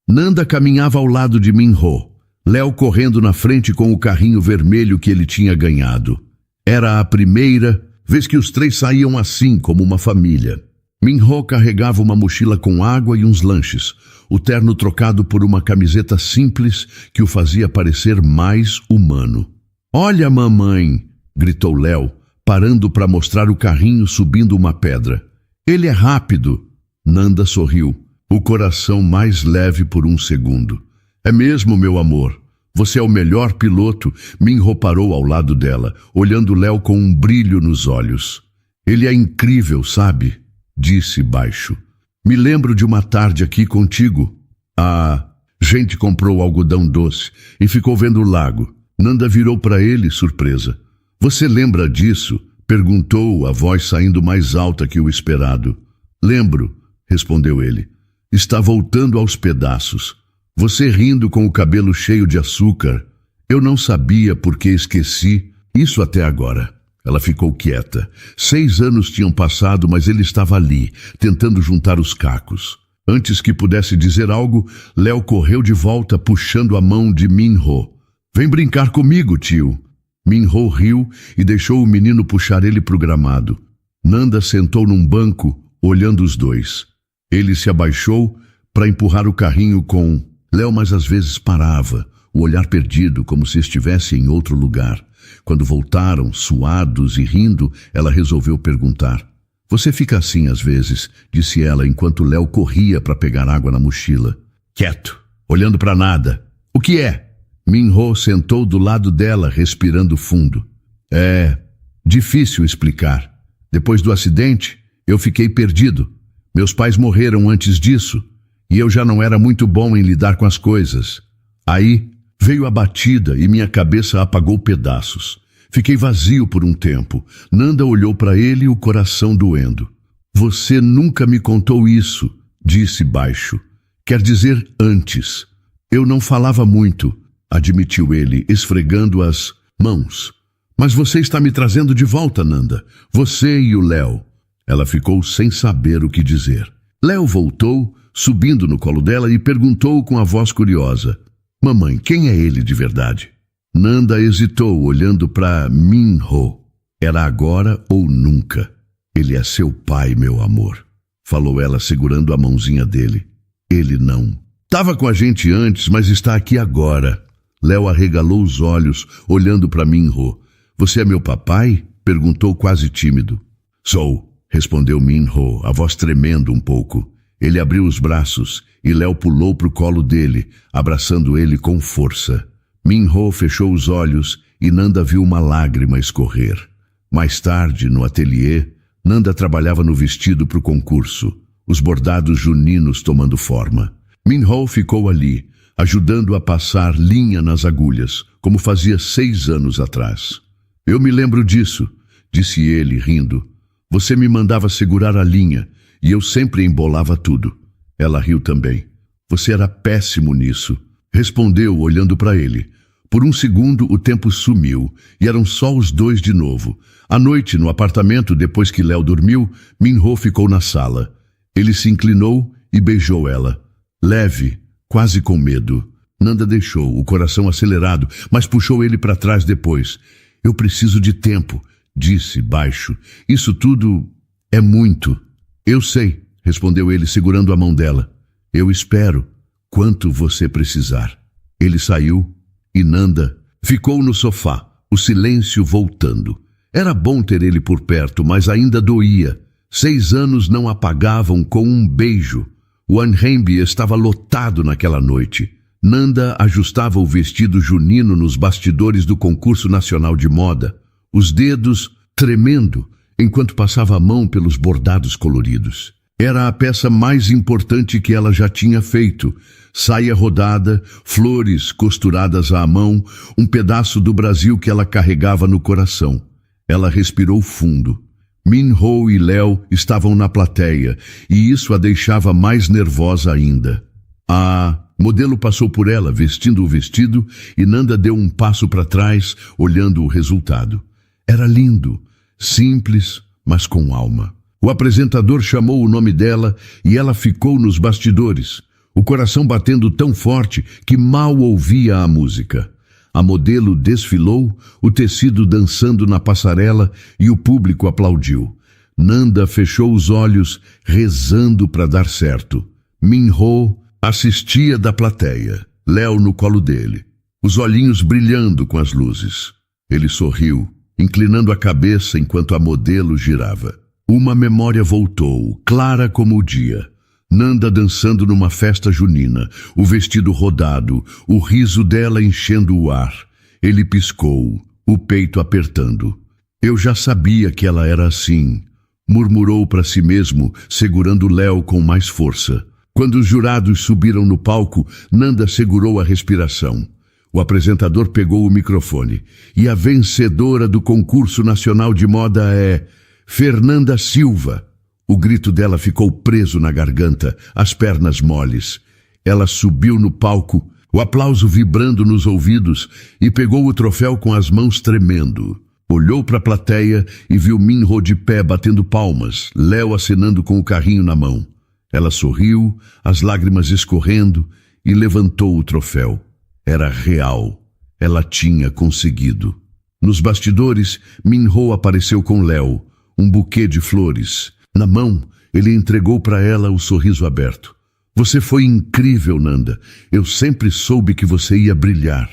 Nanda caminhava ao lado de Minho, Léo correndo na frente com o carrinho vermelho que ele tinha ganhado. Era a primeira vez que os 3 saíam assim, como uma família. Minho carregava uma mochila com água e uns lanches, o terno trocado por uma camiseta simples que o fazia parecer mais humano. Olha, mamãe, gritou Léo, parando para mostrar o carrinho subindo uma pedra. Ele é rápido. Nanda sorriu, o coração mais leve por um segundo. É mesmo, meu amor. Você é o melhor piloto. Minho parou ao lado dela, olhando Léo com um brilho nos olhos. Ele é incrível, sabe? Disse baixo. Me lembro de uma tarde aqui contigo. A gente comprou algodão doce e ficou vendo o lago. Nanda virou para ele, surpresa. Você lembra disso? Perguntou, a voz saindo mais alta que o esperado. Lembro, respondeu ele. Está voltando aos pedaços. Você rindo com o cabelo cheio de açúcar. Eu não sabia porque esqueci isso até agora. Ela ficou quieta. 6 anos tinham passado, mas ele estava ali, tentando juntar os cacos. Antes que pudesse dizer algo, Léo correu de volta, puxando a mão de Minho. Vem brincar comigo, tio. Minho riu e deixou o menino puxar ele para o gramado. Nanda sentou num banco, olhando os 2. Ele se abaixou para empurrar o carrinho com Léo, mas às vezes parava, o olhar perdido, como se estivesse em outro lugar. Quando voltaram, suados e rindo, ela resolveu perguntar. Você fica assim às vezes, disse ela, enquanto Léo corria para pegar água na mochila. Quieto, olhando para nada. O que é? Minho sentou do lado dela, respirando fundo. É difícil explicar. Depois do acidente, eu fiquei perdido. Meus pais morreram antes disso. E eu já não era muito bom em lidar com as coisas. Aí veio a batida e minha cabeça apagou pedaços. Fiquei vazio por um tempo. Nanda olhou para ele, o coração doendo. Você nunca me contou isso, disse baixo. Quer dizer, antes. Eu não falava muito, admitiu ele, esfregando as mãos. Mas você está me trazendo de volta, Nanda. Você e o Léo. Ela ficou sem saber o que dizer. Léo voltou, subindo no colo dela, e perguntou com a voz curiosa. Mamãe, quem é ele de verdade? Nanda hesitou, olhando para Minho. Era agora ou nunca. Ele é seu pai, meu amor, falou ela, segurando a mãozinha dele. Ele não. Tava com a gente antes, mas está aqui agora. Léo arregalou os olhos, olhando para Minho. Você é meu papai? Perguntou quase tímido. Sou, respondeu Minho, a voz tremendo um pouco. Ele abriu os braços e Léo pulou para o colo dele, abraçando ele com força. Minho fechou os olhos e Nanda viu uma lágrima escorrer. Mais tarde, no ateliê, Nanda trabalhava no vestido para o concurso, os bordados juninos tomando forma. Min-ho ficou ali, ajudando a passar linha nas agulhas, como fazia 6 anos atrás. Eu me lembro disso, disse ele, rindo. Você me mandava segurar a linha, e eu sempre embolava tudo. Ela riu também. Você era péssimo nisso, respondeu olhando para ele. Por um segundo o tempo sumiu, e eram só os dois de novo. À noite, no apartamento, depois que Léo dormiu, Min-ho ficou na sala. Ele se inclinou e beijou ela. Leve, quase com medo. Nanda deixou, o coração acelerado, mas puxou ele para trás depois. Eu preciso de tempo, disse baixo. Isso tudo é muito. Eu sei, respondeu ele segurando a mão dela. Eu espero, quanto você precisar. Ele saiu e Nanda ficou no sofá, o silêncio voltando. Era bom ter ele por perto, mas ainda doía. 6 anos não apagavam com um beijo. O Anhembi estava lotado naquela noite. Nanda ajustava o vestido junino nos bastidores do concurso nacional de moda, os dedos tremendo enquanto passava a mão pelos bordados coloridos. Era a peça mais importante que ela já tinha feito. Saia rodada, flores costuradas à mão, um pedaço do Brasil que ela carregava no coração. Ela respirou fundo. Min-ho e Léo estavam na plateia, e isso a deixava mais nervosa ainda. A modelo passou por ela, vestindo o vestido, e Nanda deu um passo para trás, olhando o resultado. Era lindo, simples, mas com alma. O apresentador chamou o nome dela e ela ficou nos bastidores, o coração batendo tão forte que mal ouvia a música. A modelo desfilou, o tecido dançando na passarela e o público aplaudiu. Nanda fechou os olhos, rezando para dar certo. Min-ho assistia da plateia, Léo no colo dele, os olhinhos brilhando com as luzes. Ele sorriu, inclinando a cabeça enquanto a modelo girava. Uma memória voltou, clara como o dia. Nanda dançando numa festa junina, o vestido rodado, o riso dela enchendo o ar. Ele piscou, o peito apertando. Eu já sabia que ela era assim, murmurou para si mesmo, segurando Léo com mais força. Quando os jurados subiram no palco, Nanda segurou a respiração. O apresentador pegou o microfone. E a vencedora do concurso nacional de moda é Fernanda Silva. O grito dela ficou preso na garganta, as pernas moles. Ela subiu no palco, o aplauso vibrando nos ouvidos, e pegou o troféu com as mãos tremendo. Olhou para a plateia e viu Min-ho de pé batendo palmas, Léo acenando com o carrinho na mão. Ela sorriu, as lágrimas escorrendo, e levantou o troféu. Era real. Ela tinha conseguido. Nos bastidores, Min-ho apareceu com Léo, um buquê de flores. Na mão, ele entregou para ela o sorriso aberto. Você foi incrível, Nanda. Eu sempre soube que você ia brilhar.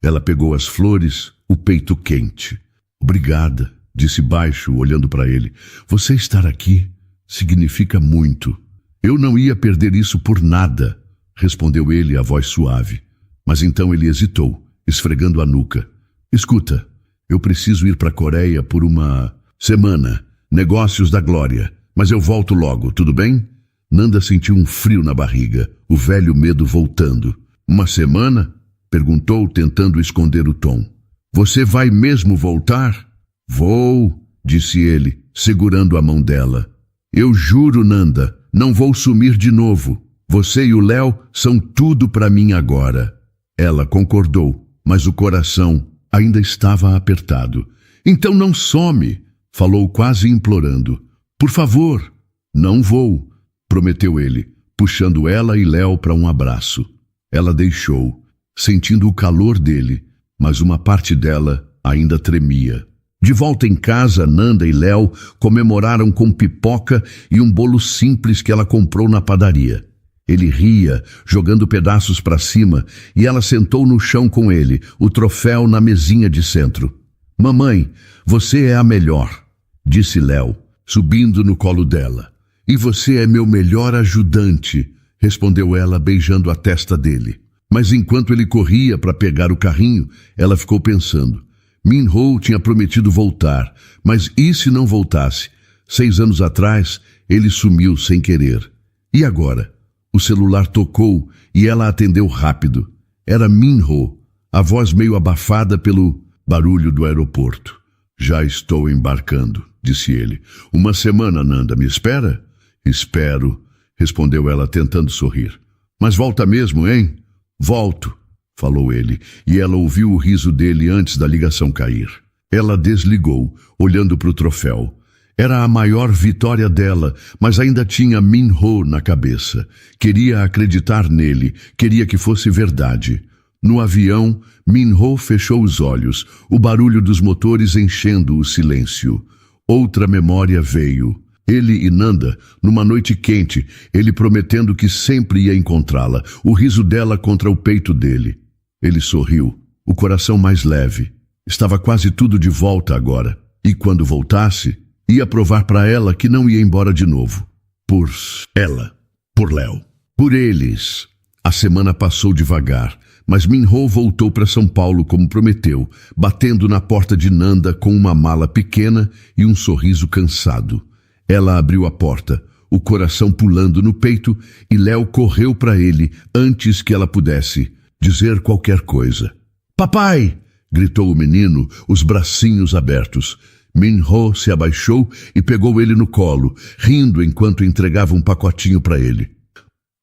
Ela pegou as flores, o peito quente. Obrigada, disse baixo, olhando para ele. Você estar aqui significa muito. Eu não ia perder isso por nada, respondeu ele, a voz suave. Mas então ele hesitou, esfregando a nuca. Escuta, eu preciso ir para a Coreia por uma semana. Negócios da glória. Mas eu volto logo, tudo bem? Nanda sentiu um frio na barriga, o velho medo voltando. Uma semana? Perguntou, tentando esconder o tom. Você vai mesmo voltar? Vou, disse ele, segurando a mão dela. Eu juro, Nanda, não vou sumir de novo. Você e o Léo são tudo para mim agora. Ela concordou, mas o coração ainda estava apertado. Então não some, falou quase implorando. Por favor. Não vou, prometeu ele, puxando ela e Léo para um abraço. Ela deixou, sentindo o calor dele, mas uma parte dela ainda tremia. De volta em casa, Nanda e Léo comemoraram com pipoca e um bolo simples que ela comprou na padaria. Ele ria, jogando pedaços para cima, e ela sentou no chão com ele, o troféu na mesinha de centro. Mamãe, você é a melhor, disse Léo, subindo no colo dela. E você é meu melhor ajudante, respondeu ela, beijando a testa dele. Mas enquanto ele corria para pegar o carrinho, ela ficou pensando. Min-ho tinha prometido voltar, mas e se não voltasse? 6 anos atrás, ele sumiu sem querer. E agora? O celular tocou e ela atendeu rápido. Era Min-ho, a voz meio abafada pelo barulho do aeroporto. Já estou embarcando, disse ele. 1 semana, Nanda, me espera? Espero, respondeu ela tentando sorrir. Mas volta mesmo, hein? Volto, falou ele, e ela ouviu o riso dele antes da ligação cair. Ela desligou, olhando para o troféu. Era a maior vitória dela, mas ainda tinha Min-ho na cabeça. Queria acreditar nele, queria que fosse verdade. No avião, Min-ho fechou os olhos, o barulho dos motores enchendo o silêncio. Outra memória veio. Ele e Nanda, numa noite quente, ele prometendo que sempre ia encontrá-la, o riso dela contra o peito dele. Ele sorriu, o coração mais leve. Estava quase tudo de volta agora. E quando voltasse, ia provar para ela que não ia embora de novo. Por ela, por Léo, por eles. A semana passou devagar, mas Min-ho voltou para São Paulo como prometeu, batendo na porta de Nanda com uma mala pequena e um sorriso cansado. Ela abriu a porta, o coração pulando no peito, e Léo correu para ele antes que ela pudesse dizer qualquer coisa. "Papai!" gritou o menino, os bracinhos abertos. Min-ho se abaixou e pegou ele no colo, rindo enquanto entregava um pacotinho para ele.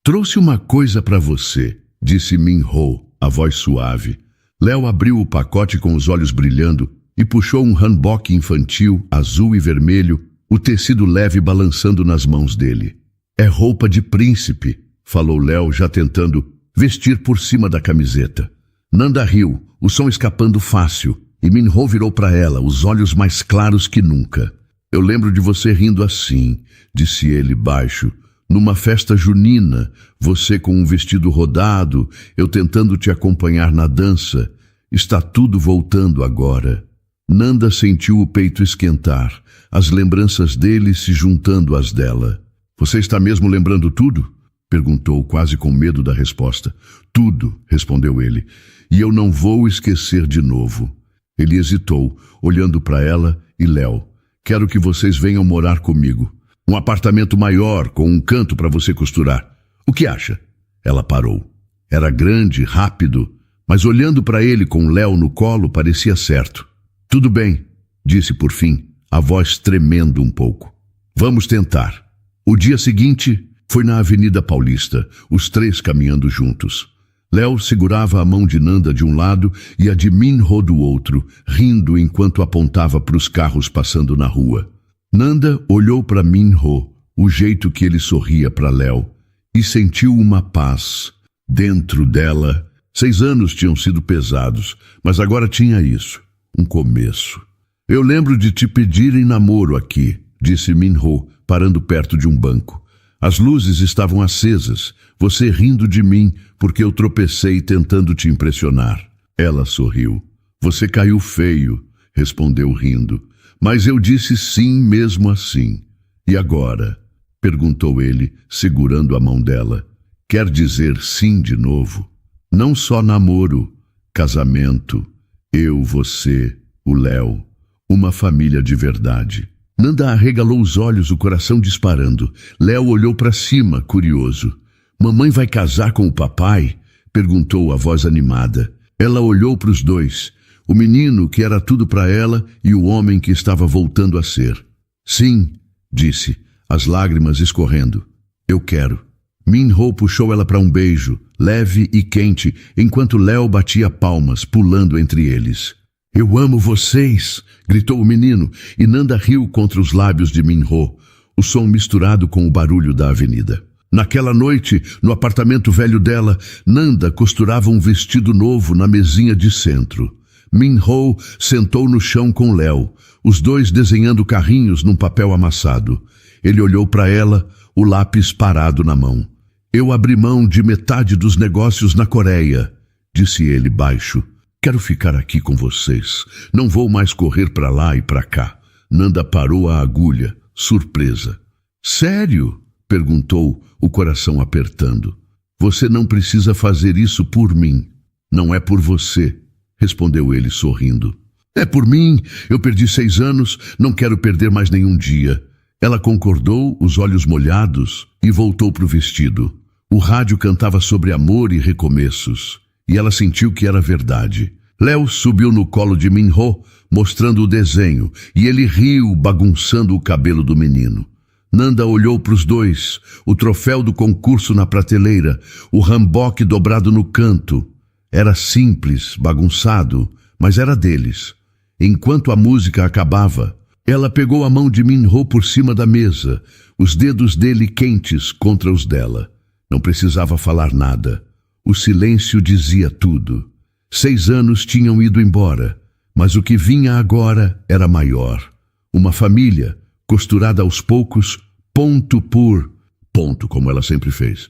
"Trouxe uma coisa para você", disse Min-ho, a voz suave. Léo abriu o pacote com os olhos brilhando e puxou um hanbok infantil, azul e vermelho, o tecido leve balançando nas mãos dele. "É roupa de príncipe", falou Léo, já tentando vestir por cima da camiseta. Nanda riu, o som escapando fácil, e Min-ho virou para ela, os olhos mais claros que nunca. "Eu lembro de você rindo assim", disse ele baixo. "Numa festa junina, você com um vestido rodado, eu tentando te acompanhar na dança. Está tudo voltando agora." Nanda sentiu o peito esquentar, as lembranças dele se juntando às dela. "Você está mesmo lembrando tudo?" perguntou, quase com medo da resposta. "Tudo", respondeu ele, "e eu não vou esquecer de novo." Ele hesitou, olhando para ela e Léo. "Quero que vocês venham morar comigo. Um apartamento maior, com um canto para você costurar. O que acha?" Ela parou. Era grande, rápido, mas olhando para ele com Léo no colo parecia certo. "Tudo bem", disse por fim, a voz tremendo um pouco. "Vamos tentar." O dia seguinte foi na Avenida Paulista, os três caminhando juntos. Léo segurava a mão de Nanda de um lado e a de Min-ho do outro, rindo enquanto apontava para os carros passando na rua. Nanda olhou para Min-ho, o jeito que ele sorria para Léo, e sentiu uma paz. Dentro dela, 6 anos tinham sido pesados, mas agora tinha isso, um começo. "Eu lembro de te pedir em namoro aqui", disse Min-ho, parando perto de um banco. "As luzes estavam acesas, você rindo de mim porque eu tropecei tentando te impressionar." Ela sorriu. "Você caiu feio", respondeu rindo. "Mas eu disse sim mesmo assim." "E agora?" perguntou ele, segurando a mão dela. "Quer dizer sim de novo? Não só namoro, casamento, eu, você, o Léo, uma família de verdade." Nanda arregalou os olhos, o coração disparando. Léo olhou para cima, curioso. "Mamãe vai casar com o papai?" perguntou a voz animada. Ela olhou para os dois, o menino que era tudo para ela e o homem que estava voltando a ser. "Sim", disse, as lágrimas escorrendo. "Eu quero." Min-ho puxou ela para um beijo, leve e quente, enquanto Léo batia palmas, pulando entre eles. "Eu amo vocês!" gritou o menino, e Nanda riu contra os lábios de Min-ho, o som misturado com o barulho da avenida. Naquela noite, no apartamento velho dela, Nanda costurava um vestido novo na mesinha de centro. Min-ho sentou no chão com Léo, os dois desenhando carrinhos num papel amassado. Ele olhou para ela, o lápis parado na mão. "Eu abri mão de metade dos negócios na Coreia", disse ele baixo. "Quero ficar aqui com vocês. Não vou mais correr para lá e para cá." Nanda parou a agulha, surpresa. "Sério?" perguntou, o coração apertando. "Você não precisa fazer isso por mim." "Não é por você", respondeu ele sorrindo. "É por mim. Eu perdi 6 anos, não quero perder mais nenhum dia." Ela concordou, os olhos molhados, e voltou para o vestido. O rádio cantava sobre amor e recomeços, e ela sentiu que era verdade. Léo subiu no colo de Minho, mostrando o desenho, e ele riu, bagunçando o cabelo do menino. Nanda olhou para os dois, o troféu do concurso na prateleira, o ramboque dobrado no canto. Era simples, bagunçado, mas era deles. Enquanto a música acabava, ela pegou a mão de Minho por cima da mesa, os dedos dele quentes contra os dela. Não precisava falar nada. O silêncio dizia tudo. 6 anos tinham ido embora, mas o que vinha agora era maior. Uma família, costurada aos poucos, ponto por ponto, como ela sempre fez.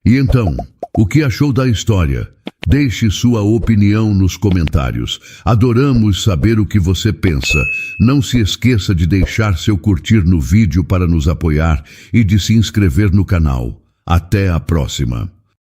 E então, o que achou da história? Deixe sua opinião nos comentários. Adoramos saber o que você pensa. Não se esqueça de deixar seu curtir no vídeo para nos apoiar e de se inscrever no canal. Até a próxima!